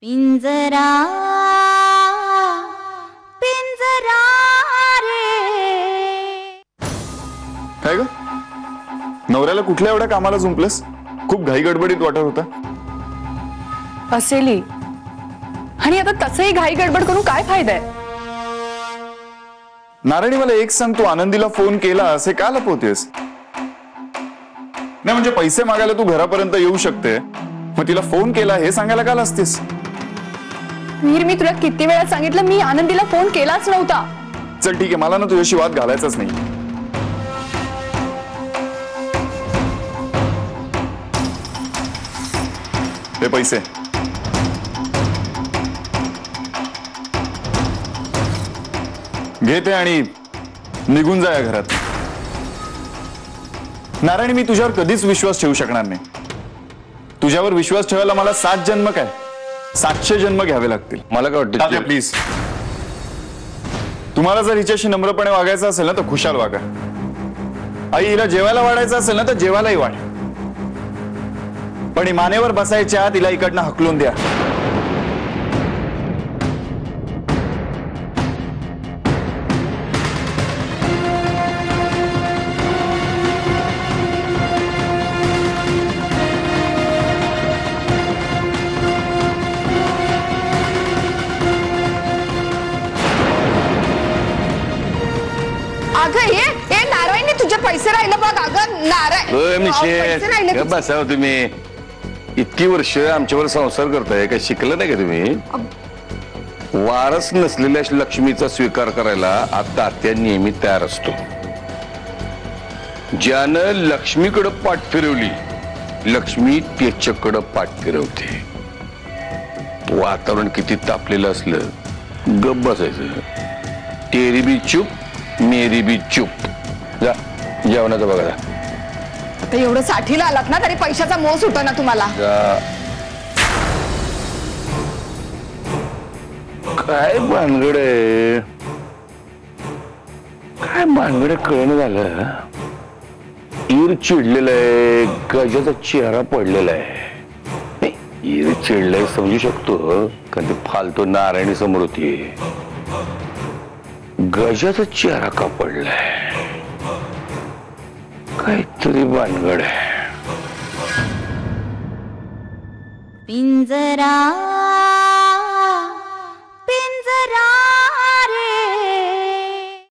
पिंजरा पिंजरा रे। काय ग, नवऱ्याला कुठल्या एवढ्या कामाला जुंपलंस? खूप घाई गडबडीत वाटत होता. असेली, आणि आता तसंही घाई गडबड करून काय फायदा आहे? नारायणी, मला एक सांग, तू आनंदीला फोन केला असे का लपवतेस? नाही म्हणजे पैसे मागायला तू घरापर्यंत येऊ शकते, मग तिला फोन केला हे सांगायला का लाजतेस? वीर, मी तुला किती वेळा सांगितलं, मी आनंदीला फोन केलाच नव्हता. चल ठीक आहे, मला ना तुझ्याशी वाद घालायचाच नाही. हे पैसे घेते आणि निघून जा या घरात. नारायणी, मी तुझ्यावर कधीच विश्वास ठेवू शकणार नाही. तुझ्यावर विश्वास ठेवायला मला 7 जन्म काय 700 जन्म घ्यावे लागतील. मला काय वाटतं, प्लीज, तुम्हाला जर हिच्याशी नम्रपणे वागायचं असेल ना तर खुशाल वागा. आई, हिला जेवायला वाढायचं असेल ना तर जेवायलाही वाढ, पण मानेवर बसायच्या तिला इकडनं हकलून द्या. अगं ये नारायणी, तुझे पैसे राहिले बघ. अगं पैसे राहिले. बसाव तुम्ही. इतकी वर्ष आमच्यावर संसार करताय, काय शिकलं नाही का तुम्ही? वारस नसलेल्या लक्ष्मीचा स्वीकार करायला आता त्या नेहमी तयार असतो. ज्यानं लक्ष्मीकडे पाठ फिरवली, लक्ष्मी त्याच्याकडे पाठ फिरवते. वातावरण किती तापलेलं असलं, गप्प बसायचं. तेरी बी चुप मेरी बी चुप. जा जेवणाचं बघा. आता एवढं साठीला आलात ना तरी पैशाचा मोह सुटा ना तुम्हाला. काय भानगड आहे, काय भानगड कळणं झालं. ईर चिडलेलं आहे, गजाचा चेहरा पडलेला आहे. ईर चिडलाय समजू शकतो, कारण ते फालतू नारायणी समोर होती. गजाचा चेहरा का पडलाय, काहीतरी भानगड आहे. पिंजरा